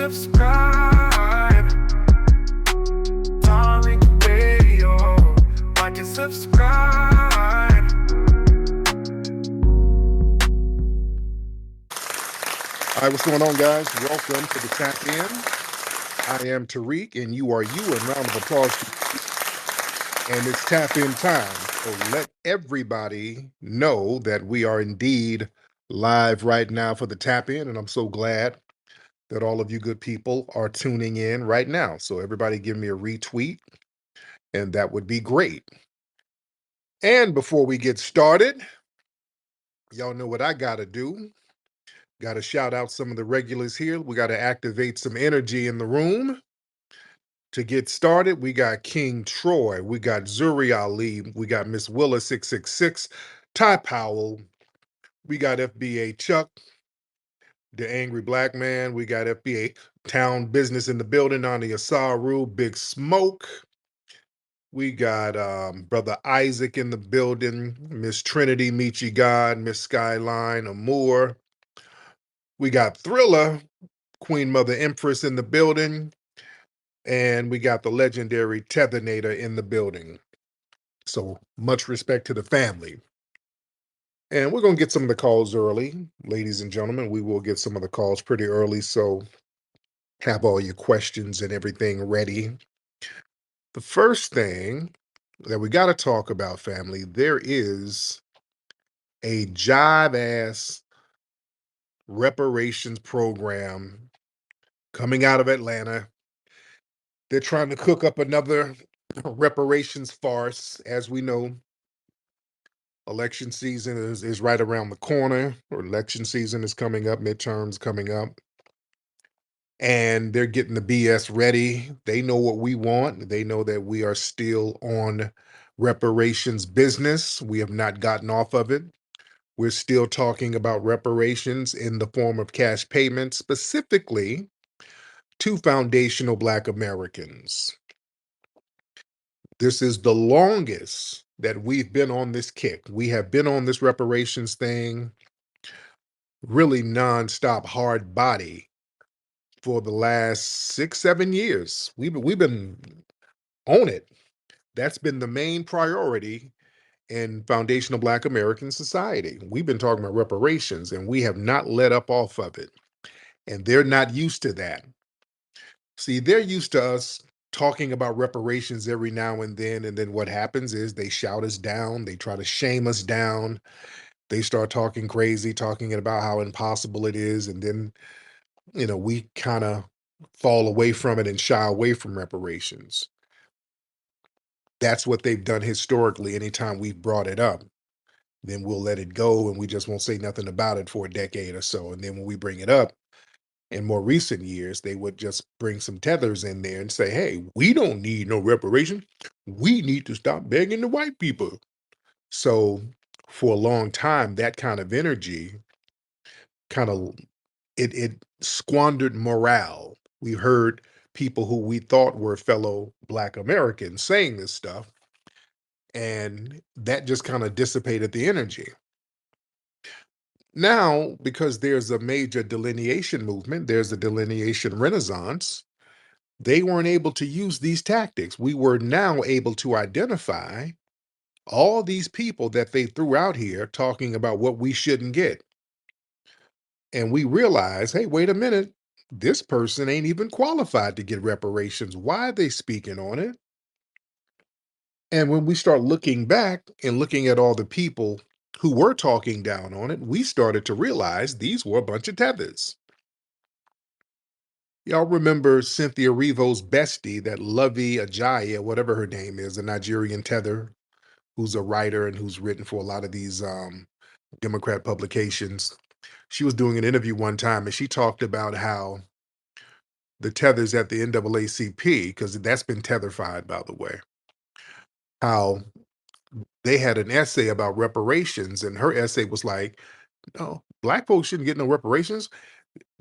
subscribe. Tariq Radio. Like and subscribe. All right, what's going on, guys? Welcome to the Tap In. I am Tariq, and you are you. And round of applause. And it's Tap In time. So let everybody know that we are indeed live right now for the Tap In, and I'm so glad that all of you good people are tuning in right now. So everybody give me a retweet, and that would be great. And before we get started, y'all know what I got to do. Got to shout out some of the regulars here. We got to activate some energy in the room. To get started, we got King Troy, we got Zuri Ali, we got Miss Willa 666, Ty Powell, we got FBA Chuck, the Angry Black Man, we got FBA Town Business in the building, Ani Asaru, Big Smoke. We got Brother Isaac in the building, Miss Trinity, Michi God, Miss Skyline, Amour. We got Thriller, Queen Mother Empress in the building. And we got the legendary Tethernator in the building. So much respect to the family. And we're going to get some of the calls early, ladies and gentlemen. We will get some of the calls pretty early. So have all your questions and everything ready. The first thing that we got to talk about, family, there is a jive ass reparations program coming out of Atlanta. They're trying to cook up another reparations farce. As we know, election season is right around the corner, or election season is coming up, midterms coming up. And they're getting the BS ready. They know what we want. They know that we are still on reparations business. We have not gotten off of it. We're still talking about reparations in the form of cash payments, specifically to foundational Black Americans. This is the longest that we've been on this kick. We have been on this reparations thing really nonstop, hard body for the last 6-7 years. We've been on it. That's been the main priority in foundational Black American society. We've been talking about reparations, and we have not let up off of it. And they're not used to that. See, they're used to us talking about reparations every now and then what happens is they shout us down, they try to shame us down, they start talking crazy, talking about how impossible it is, and then we kind of fall away from it and shy away from reparations. That's what they've done historically. Anytime we've brought it up, then we'll let it go and we just won't say nothing about it for a decade or so. And then when we bring it up in more recent years, they would just bring some tethers in there and say, hey, we don't need no reparation. We need to stop begging the white people. So for a long time, that kind of energy kind of it squandered morale. We heard people who we thought were fellow Black Americans saying this stuff, and that just kind of dissipated the energy. Now, because there's a major delineation movement, there's a delineation renaissance, they weren't able to use these tactics. We were now able to identify all these people that they threw out here talking about what we shouldn't get. And we realize, hey, wait a minute, this person ain't even qualified to get reparations. Why are they speaking on it? And when we start looking back and looking at all the people who were talking down on it, we started to realize these were a bunch of tethers. Y'all remember Cynthia Erivo's bestie, that Lovey Ajayi, whatever her name is, a Nigerian tether who's a writer and who's written for a lot of these Democrat publications. She was doing an interview one time and she talked about how the tethers at the NAACP, because that's been tetherfied, by the way, how they had an essay about reparations, and her essay was like, no, Black folks shouldn't get no reparations.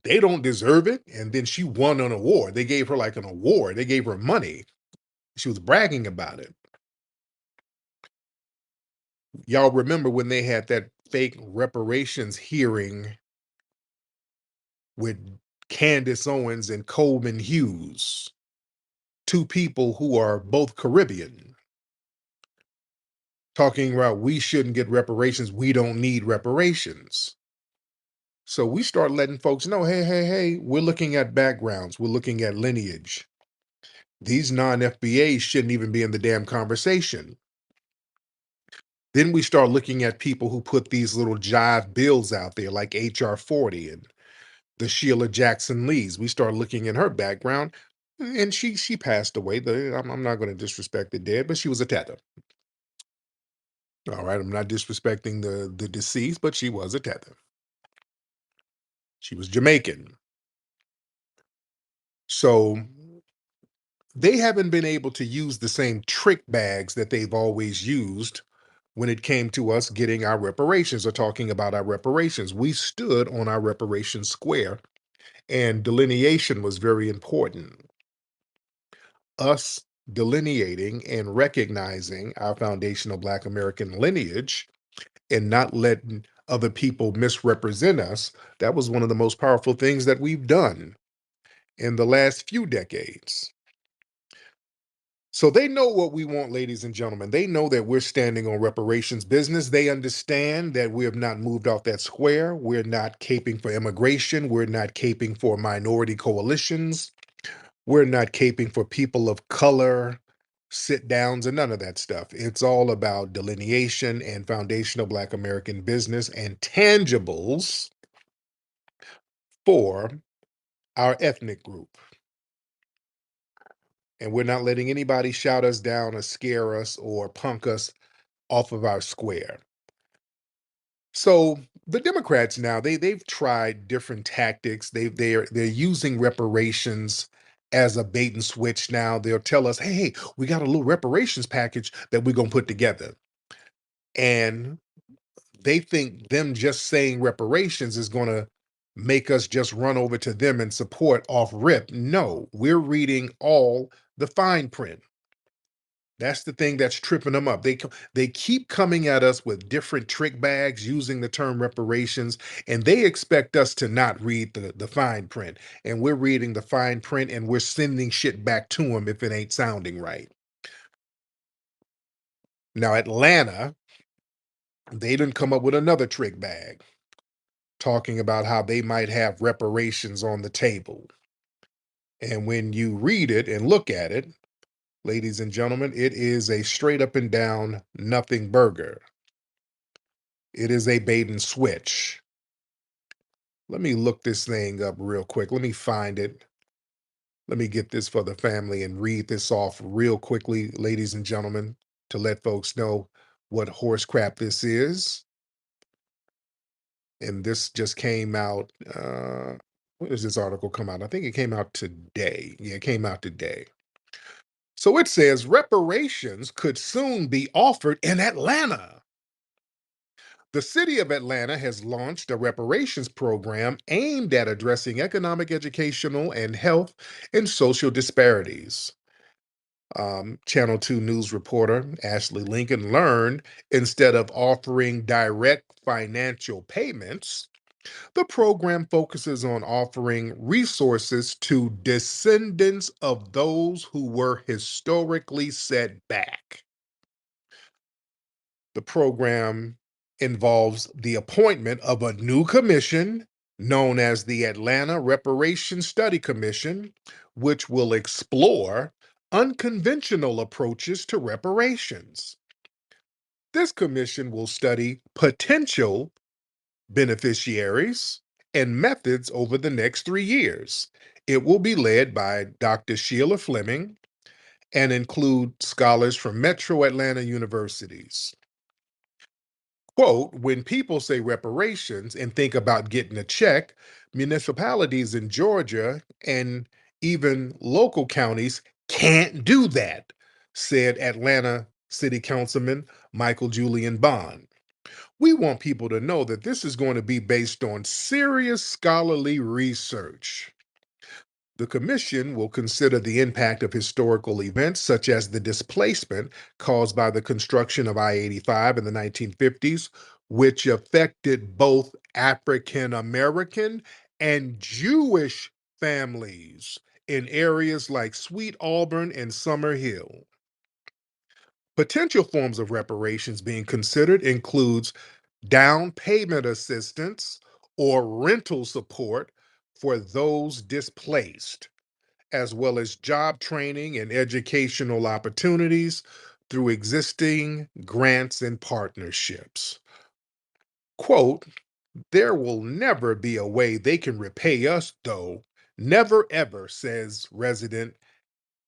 They don't deserve it. And then she won an award. They gave her like an award. They gave her money. She was bragging about it. Y'all remember when they had that fake reparations hearing with Candace Owens and Coleman Hughes, two people who are both Caribbean, talking about we shouldn't get reparations. We don't need reparations. So we start letting folks know, hey, we're looking at backgrounds. We're looking at lineage. These non-FBAs shouldn't even be in the damn conversation. Then we start looking at people who put these little jive bills out there like HR 40 and the Sheila Jackson Lees. We start looking at her background, and she passed away. I'm not going to disrespect the dead, but she was a tether. All right, I'm not disrespecting the deceased, but she was a tether. She was Jamaican. So they haven't been able to use the same trick bags that they've always used when it came to us getting our reparations or talking about our reparations. We stood on our reparations square, and delineation was very important. Us delineating and recognizing our foundational Black American lineage and not letting other people misrepresent us, that was one of the most powerful things that we've done in the last few decades. So they know what we want, ladies and gentlemen. They know that we're standing on reparations business. They understand that we have not moved off that square. We're not caping for immigration. We're not caping for minority coalitions. We're not caping for people of color, sit downs, and none of that stuff. It's all about delineation and foundational Black American business and tangibles for our ethnic group. And we're not letting anybody shout us down or scare us or punk us off of our square. So the Democrats now they've tried different tactics. They're using reparations as a bait and switch now. They'll tell us, hey, we got a little reparations package that we're gonna put together. And they think them just saying reparations is gonna make us just run over to them and support off rip. No, we're reading all the fine print. That's the thing that's tripping them up. They keep coming at us with different trick bags using the term reparations, and they expect us to not read the fine print. And we're reading the fine print and we're sending shit back to them if it ain't sounding right. Now, Atlanta, they didn't come up with another trick bag talking about how they might have reparations on the table. And when you read it and look at it, ladies and gentlemen, it is a straight up and down nothing burger. It is a bait and switch. Let me look this thing up real quick. Let me find it. Let me get this for the family and read this off real quickly, ladies and gentlemen, to let folks know what horse crap this is. And this just came out. When does this article come out? I think it came out today. Yeah, it came out today. So it says reparations could soon be offered in Atlanta. The city of Atlanta has launched a reparations program aimed at addressing economic, educational, and health and social disparities. Channel 2 news reporter Ashley Lincoln learned instead of offering direct financial payments, the program focuses on offering resources to descendants of those who were historically set back. The program involves the appointment of a new commission known as the Atlanta Reparations Study Commission, which will explore unconventional approaches to reparations. This commission will study potential beneficiaries and methods over the next 3 years. It will be led by Dr. Sheila Fleming and include scholars from Metro Atlanta universities. Quote, when people say reparations and think about getting a check, municipalities in Georgia and even local counties can't do that, said Atlanta City Councilman Michael Julian Bond. We want people to know that this is going to be based on serious scholarly research. The commission will consider the impact of historical events such as the displacement caused by the construction of I-85 in the 1950s, which affected both African American and Jewish families in areas like Sweet Auburn and Summer Hill. Potential forms of reparations being considered includes down payment assistance or rental support for those displaced, as well as job training and educational opportunities through existing grants and partnerships. Quote, there will never be a way they can repay us, though. Never ever, says resident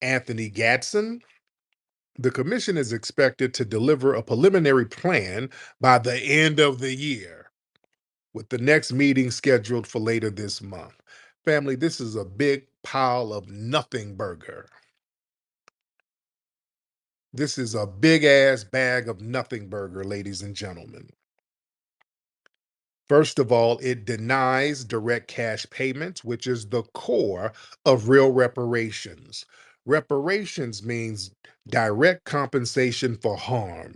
Anthony Gatson. The commission is expected to deliver a preliminary plan by the end of the year, with the next meeting scheduled for later this month. Family, this is a big pile of nothing burger. This is a big ass bag of nothing burger, ladies and gentlemen. First of all, it denies direct cash payments, which is the core of real reparations. Reparations means direct compensation for harm.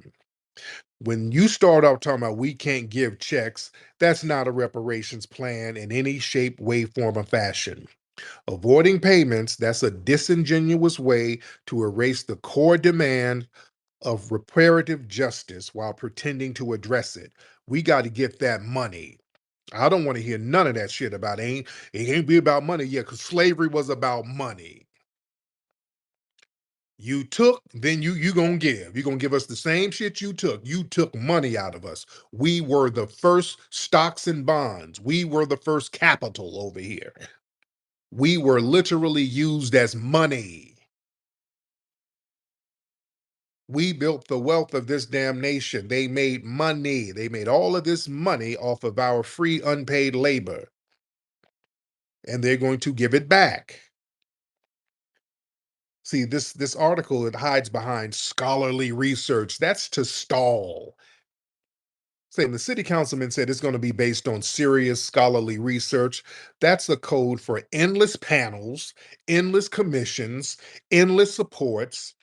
When you start out talking about we can't give checks, that's not a reparations plan in any shape, way, form, or fashion. Avoiding payments, that's a disingenuous way to erase the core demand of reparative justice while pretending to address it. We got to get that money. I don't want to hear none of that shit about it ain't be about money. Yeah, because slavery was about money. You took, then you gonna give. You gonna give us the same shit you took. You took money out of us. We were the first stocks and bonds. We were the first capital over here. We were literally used as money. We built the wealth of this damn nation. They made money. They made all of this money off of our free unpaid labor. And they're going to give it back. See, this article, it hides behind scholarly research. That's to stall. Saying the city councilman said it's going to be based on serious scholarly research. That's a code for endless panels, endless commissions, endless reports,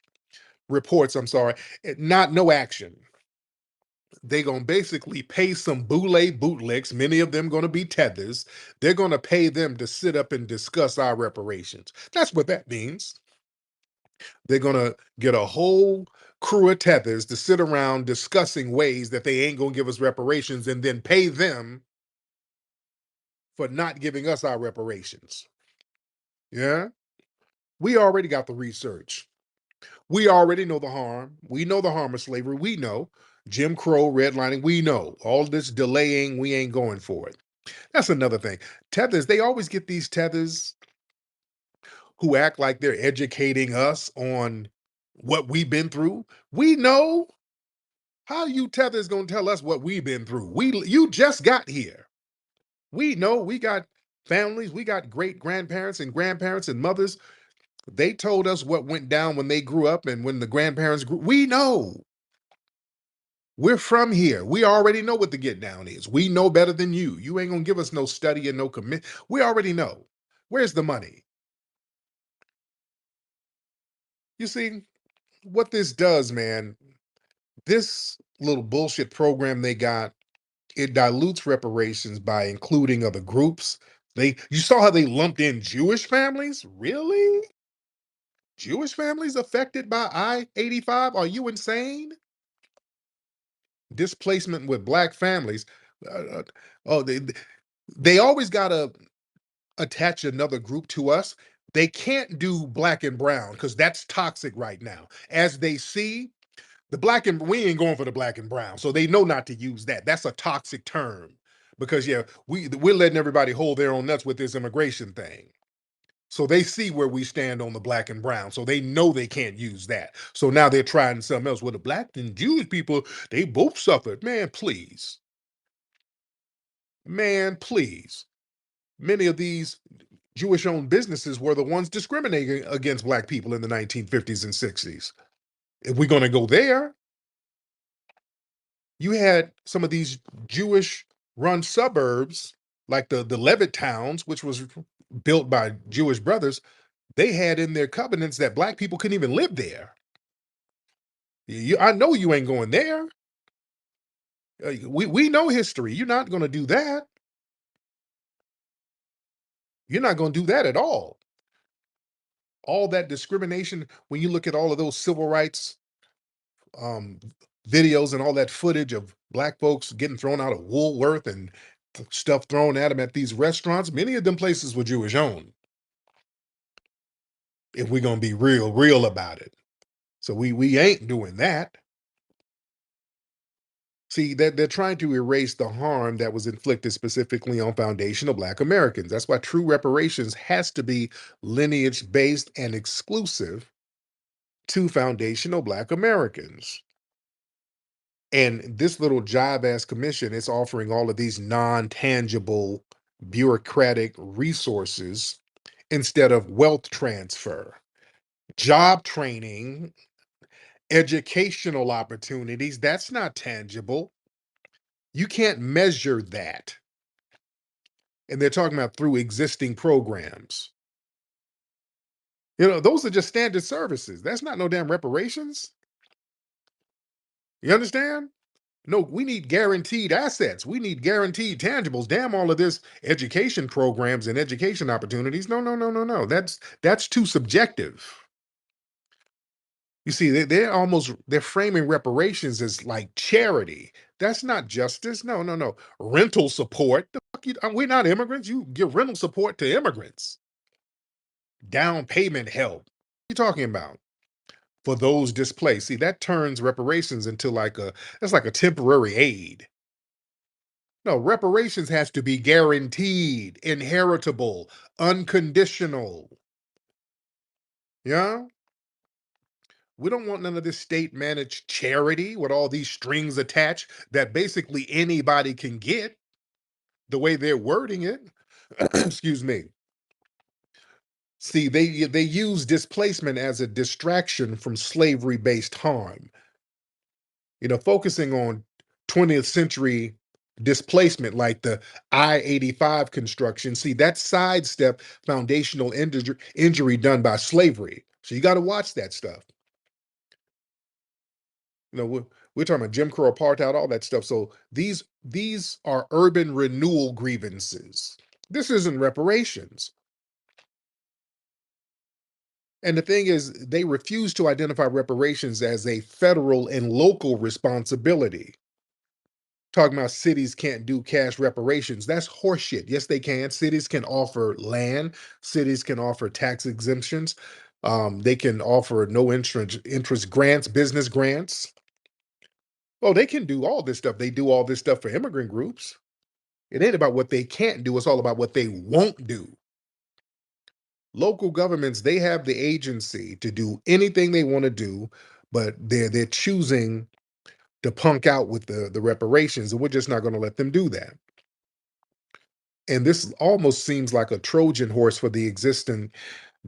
I'm sorry, not no action. They're going to basically pay some boule bootlicks, many of them going to be tethers. They're going to pay them to sit up and discuss our reparations. That's what that means. They're going to get a whole crew of tethers to sit around discussing ways that they ain't going to give us reparations and then pay them for not giving us our reparations. Yeah? We already got the research. We already know the harm. We know the harm of slavery. We know Jim Crow, redlining. We know all this delaying. We ain't going for it. That's another thing. Tethers, they always get these tethers who act like they're educating us on what we've been through. We know. How you tethers gonna tell us what we've been through? You just got here. We know we got families, we got great grandparents and grandparents and mothers. They told us what went down when they grew up and when the grandparents grew. We know. We're from here. We already know what the get down is. We know better than you. You ain't gonna give us no study and no commit. We already know. Where's the money? You see, what this does, man, this little bullshit program they got, it dilutes reparations by including other groups. You saw how they lumped in Jewish families? Really? Jewish families affected by I-85? Are you insane? Displacement with black families. Uh, uh, oh, they always got to attach another group to us. They can't do black and brown because that's toxic right now. As they see, we ain't going for the black and brown, so they know not to use that. That's a toxic term because yeah, we're letting everybody hold their own nuts with this immigration thing. So they see where we stand on the black and brown, so they know they can't use that. So now they're trying something else. Well, the black and Jewish people, they both suffered. Man, please. Many of these Jewish-owned businesses were the ones discriminating against black people in the 1950s and 60s. If we're going to go there, you had some of these Jewish run suburbs like the Levitt towns, which was built by Jewish brothers. They had in their covenants that black people couldn't even live there. I know you ain't going there. We know history. You're not going to do that. You're not going to do that at all. All that discrimination, when you look at all of those civil rights um, videos and all that footage of black folks getting thrown out of Woolworth and stuff thrown at them at these restaurants, many of them places were Jewish owned. If we're gonna be real about it, so we ain't doing that. See, that they're trying to erase the harm that was inflicted specifically on foundational Black Americans. That's why true reparations has to be lineage based and exclusive to foundational Black Americans. And this little jive ass commission is offering all of these non tangible bureaucratic resources instead of wealth transfer, job training, educational opportunities. That's not tangible. You can't measure that. And they're talking about through existing programs. Those are just standard services. That's not no damn reparations. You understand? No, we need guaranteed assets. We need guaranteed tangibles. Damn all of this education programs and education opportunities. No, no, no, no, no. That's too subjective. You see, they're framing reparations as like charity. That's not justice. No, no, no. Rental support. The fuck we're not immigrants. You give rental support to immigrants. Down payment help. What are you talking about? For those displaced. See, that turns reparations into that's like a temporary aid. No, reparations has to be guaranteed, inheritable, unconditional. Yeah? We don't want none of this state managed charity with all these strings attached that basically anybody can get the way they're wording it. Excuse me. See, they use displacement as a distraction from slavery based harm. Focusing on 20th century displacement like the I-85 construction. See, that sidestep foundational injury done by slavery. So you got to watch that stuff. We're talking about Jim Crow, apartheid, all that stuff. So these are urban renewal grievances. This isn't reparations. And the thing is, they refuse to identify reparations as a federal and local responsibility. Talking about cities can't do cash reparations. That's horseshit. Yes, they can. Cities can offer land. Cities can offer tax exemptions. They can offer no interest grants, business grants. Oh, they can do all this stuff. They do all this stuff for immigrant groups. It ain't about what they can't do. It's all about what they won't do. Local governments, they have the agency to do anything they want to do, but they're choosing to punk out with the reparations, and we're just not going to let them do that. And this almost seems like a Trojan horse for the existing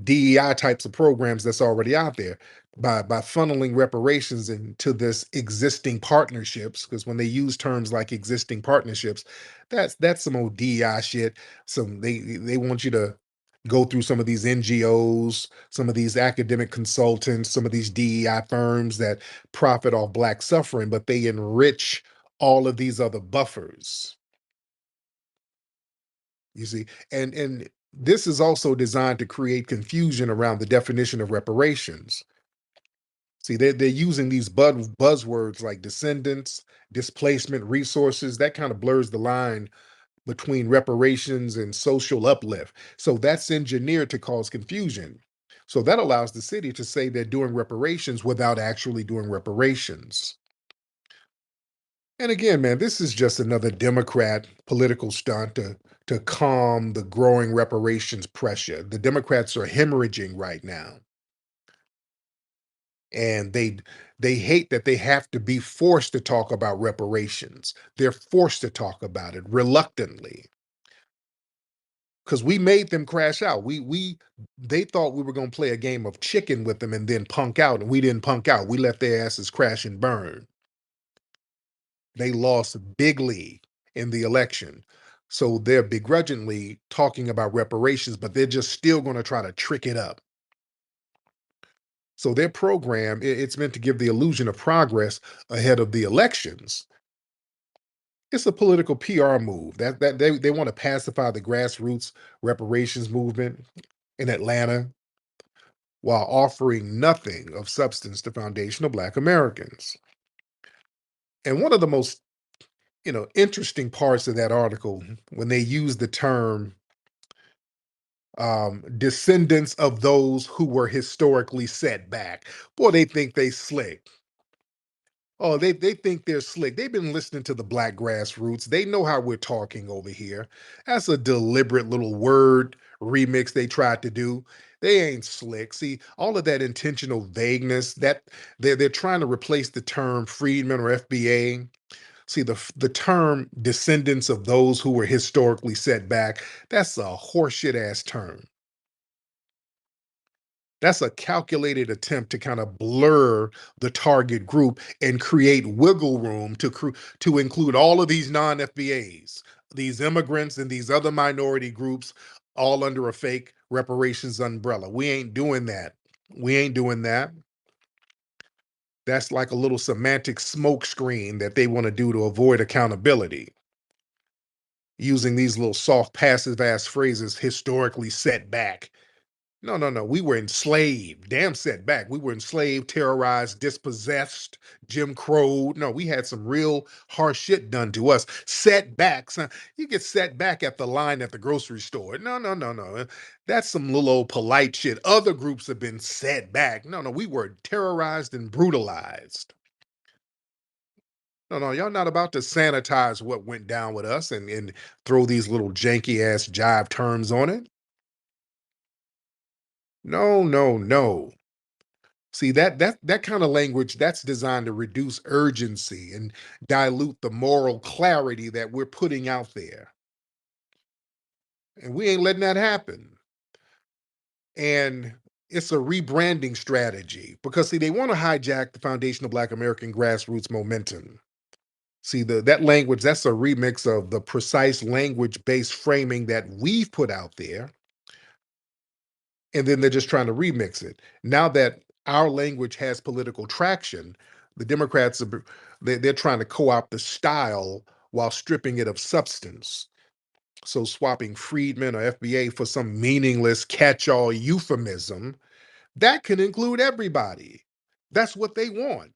DEI types of programs that's already out there by funneling reparations into this existing partnerships. Because when they use terms like existing partnerships, that's some old DEI shit. They want you to go through some of these NGOs, some of these academic consultants, some of these DEI firms that profit off Black suffering, but they enrich all of these other buffers. You see, and this is also designed to create confusion around the definition of reparations. See, they're using these buzzwords like descendants, displacement, resources. That kind of blurs the line between reparations and social uplift. So that's engineered to cause confusion. So that allows the city to say they're doing reparations without actually doing reparations. And again, man, this is just another Democrat political stunt to calm the growing reparations pressure. The Democrats are hemorrhaging right now. And they hate that they have to be forced to talk about reparations. They're forced to talk about it reluctantly. Because we made them crash out. They thought we were gonna play a game of chicken with them and then punk out, and we didn't punk out. We let their asses crash and burn. They lost bigly in the election. So they're begrudgingly talking about reparations, but they're just still going to try to trick it up. So their program, it's meant to give the illusion of progress ahead of the elections. It's a political PR move that they want to pacify the grassroots reparations movement in Atlanta while offering nothing of substance to foundational Black Americans. And one of the most, interesting parts of that article when they use the term descendants of those who were historically set back. Boy, they think they slick. Oh, they think they're slick. They've been listening to the Black grassroots. They know how we're talking over here. That's a deliberate little word remix they tried to do. They ain't slick. See, all of that intentional vagueness that they're trying to replace the term freedmen or FBA. See, the term descendants of those who were historically set back, that's a horseshit ass term. That's a calculated attempt to kind of blur the target group and create wiggle room to include all of these non-FBAs, these immigrants and these other minority groups all under a fake reparations umbrella. We ain't doing that. We ain't doing that. That's like a little semantic smokescreen that they want to do to avoid accountability, using these little soft passive ass phrases, historically set back. No, no, no. We were enslaved. Damn set back. We were enslaved, terrorized, dispossessed, Jim Crow. No, we had some real harsh shit done to us. Setbacks. You get set back at the line at the grocery store. No, no, no, no. That's some little old polite shit. Other groups have been set back. No, no. We were terrorized and brutalized. No, no, y'all not about to sanitize what went down with us and throw these little janky ass jive terms on it. No, no, no. See that kind of language that's designed to reduce urgency and dilute the moral clarity that we're putting out there. And we ain't letting that happen. And it's a rebranding strategy because see they want to hijack the foundation of Black American grassroots momentum. See that language that's a remix of the precise language-based framing that we've put out there, and then they're just trying to remix it. Now that our language has political traction, the Democrats they're trying to co-opt the style while stripping it of substance. So swapping freedmen or FBA for some meaningless catch-all euphemism that can include everybody. That's what they want.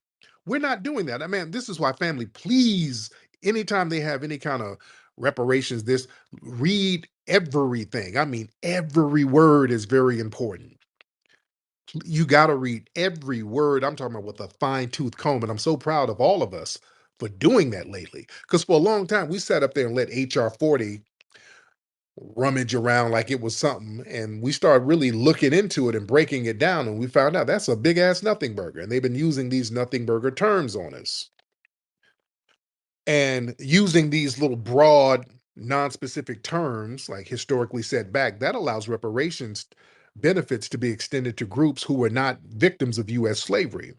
We're not doing that. I mean, this is why family, please, anytime they have any kind of reparations, this read everything. I mean, every word is very important. You got to read every word. I'm talking about with a fine tooth comb. And I'm so proud of all of us for doing that lately. Because for a long time, we sat up there and let HR 40 rummage around like it was something. And we started really looking into it and breaking it down. And we found out that's a big ass nothing burger. And they've been using these nothing burger terms on us. And using these little broad, non-specific terms like historically set back, that allows reparations benefits to be extended to groups who were not victims of US slavery.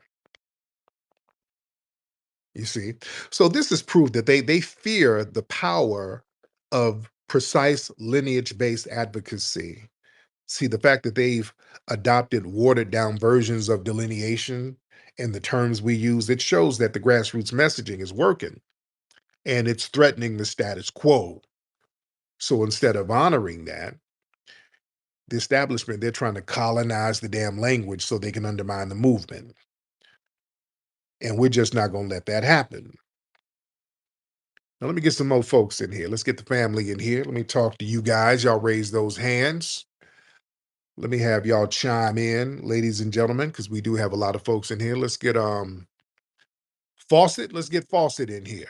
You see? So this is proof that they fear the power of precise lineage-based advocacy. See, the fact that they've adopted watered down versions of delineation and the terms we use, it shows that the grassroots messaging is working and it's threatening the status quo. So instead of honoring that, the establishment, they're trying to colonize the damn language so they can undermine the movement. And we're just not going to let that happen. Now, let me get some more folks in here. Let's get the family in here. Let me talk to you guys. Y'all raise those hands. Let me have y'all chime in, ladies and gentlemen, because we do have a lot of folks in here. Let's get Fawcett. Let's get Fawcett in here.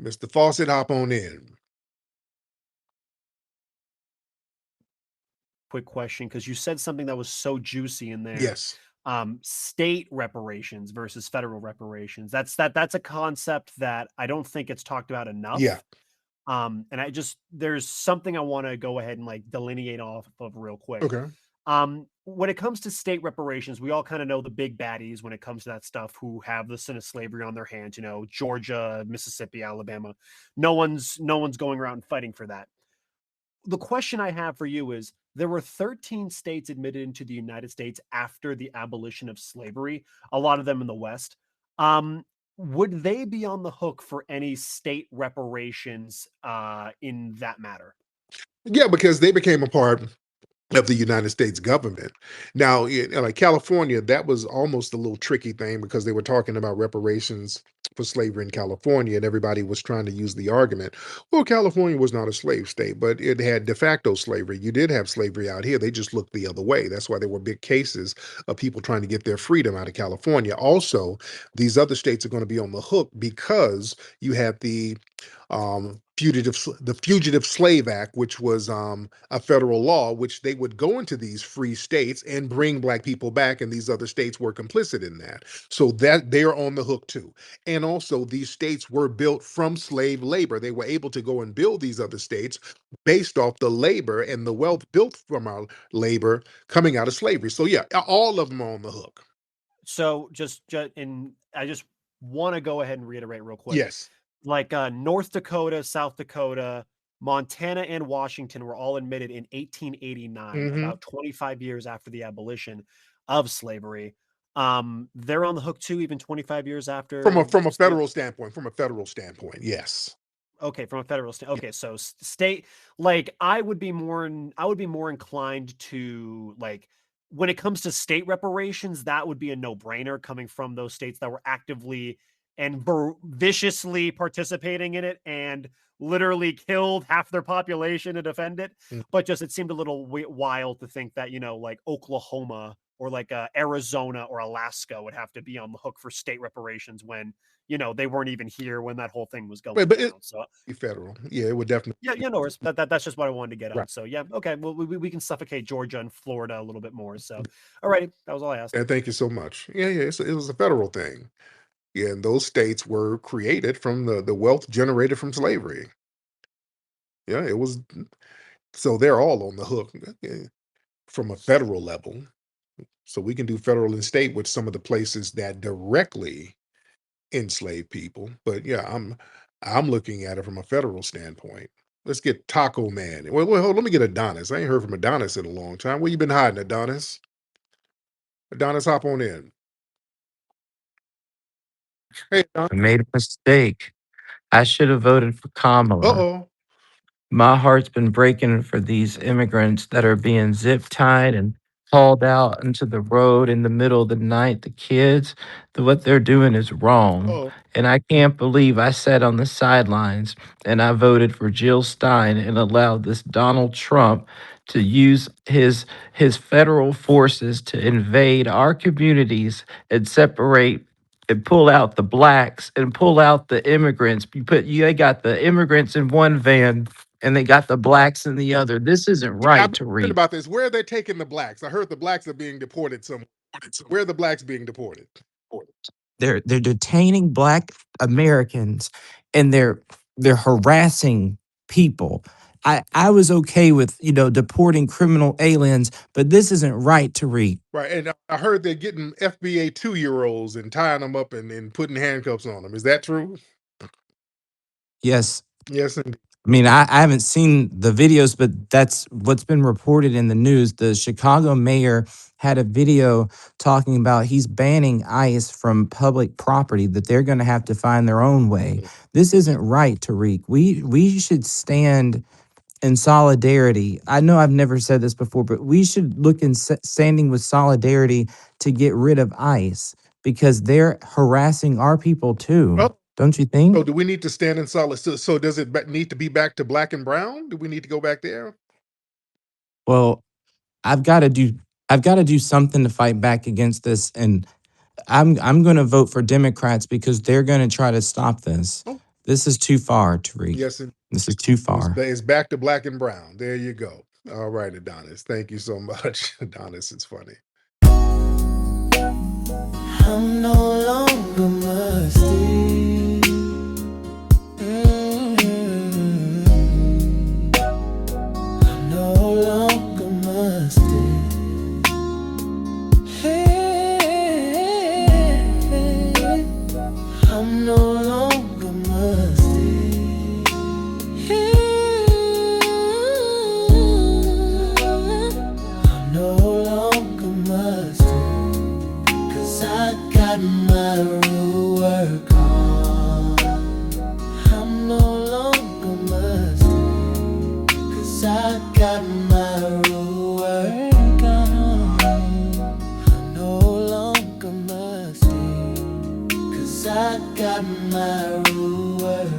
Mr. Fawcett, hop on in. Quick question, because you said something that was so juicy in there. Yes. State reparations versus federal reparations. That's a concept that I don't think it's talked about enough. Yeah. And there's something I want to go ahead and like delineate off of real quick. Okay. When it comes to state reparations, we all kind of know the big baddies when it comes to that stuff who have the sin of slavery on their hands, Georgia, Mississippi, Alabama. No one's going around and fighting for that. The question I have for you is, there were 13 states admitted into the United States after the abolition of slavery, a lot of them in the West. would they be on the hook for any state reparations in that matter? Yeah, because they became a part of the United States government. Now, like California, that was almost a little tricky thing because they were talking about reparations for slavery in California, and everybody was trying to use the argument, well, California was not a slave state, but it had de facto slavery. You did have slavery out here. They just looked the other way. That's why there were big cases of people trying to get their freedom out of California. Also, these other states are going to be on the hook because you have the Fugitive Slave Act, which was a federal law, which they would go into these free states and bring black people back, and these other states were complicit in that. So that they're on the hook too. And also, these states were built from slave labor. They were able to go and build these other states based off the labor and the wealth built from our labor coming out of slavery. So yeah, all of them are on the hook. So and I just want to go ahead and reiterate real quick. Yes. Like North Dakota, South Dakota, Montana, and Washington were all admitted in 1889, about 25 years after the abolition of slavery. They're on the hook too, even 25 years after. From a federal standpoint. From a federal standpoint, yes. Okay, from a federal state. Okay, so state, like I would be more inclined to, like, when it comes to state reparations, that would be a no-brainer coming from those states that were actively and viciously participating in it and literally killed half their population to defend it. Mm. But just it seemed a little wild to think that, like Oklahoma or like Arizona or Alaska would have to be on the hook for state reparations when they weren't even here when that whole thing was going But down. So federal, yeah, it would definitely. yeah, no worries. That's just what I wanted to get on. Right. So yeah, okay. Well, we can suffocate Georgia and Florida a little bit more. So, all righty, that was all I asked. And thank you so much. Yeah, it was a federal thing. Yeah, and those states were created from the wealth generated from slavery. Yeah, it was. So they're all on the hook from a federal level. So we can do federal and state with some of the places that directly enslave people. But yeah, I'm looking at it from a federal standpoint. Let's get Taco Man. Well, hold, let me get Adonis. I ain't heard from Adonis in a long time. Where you been hiding, Adonis? Adonis, hop on in. Hey, Adonis. I made a mistake. I should have voted for Kamala. Uh-oh. My heart's been breaking for these immigrants that are being zip tied and hauled out into the road in the middle of the night. The kids, what they're doing is wrong. Oh, And I can't believe I sat on the sidelines and I voted for Jill Stein and allowed this Donald Trump to use his federal forces to invade our communities and separate and pull out the blacks and pull out the immigrants. They got the immigrants in one van and they got the blacks in the other. This isn't yeah, right, I've been hearing Tariq. about this. Where are they taking the blacks? I heard the blacks are being deported somewhere. Where are the blacks being deported? They're detaining black Americans and they're harassing people. I was okay with, deporting criminal aliens, but this isn't right, Tariq. Right, and I heard they're getting FBA 2-year-olds and tying them up and putting handcuffs on them. Is that true? Yes. Yes, indeed. I mean, I haven't seen the videos, but that's what's been reported in the news. The Chicago mayor had a video talking about he's banning ICE from public property, that they're going to have to find their own way. This isn't right, Tariq. We should stand in solidarity. I know I've never said this before, but we should look in standing with solidarity to get rid of ICE because they're harassing our people too. Well, Don't you so think? do we need to stand in solid? So does it need to be back to black and brown? Do we need to go back there? Well, I've got to do something to fight back against this, and I'm going to vote for Democrats because they're going to try to stop this. Oh. This is too far, Tariq. Yes, This is too far. it's back to black and brown. There you go. All right, Adonis. Thank you so much, Adonis. It's funny. I'm no longer musty. I'm no longer musty. Hey, I'm no longer musty. I'm no longer musty. 'Cause I got my real work on. I got my rule work on. I no longer must stay, 'cause I got my rule work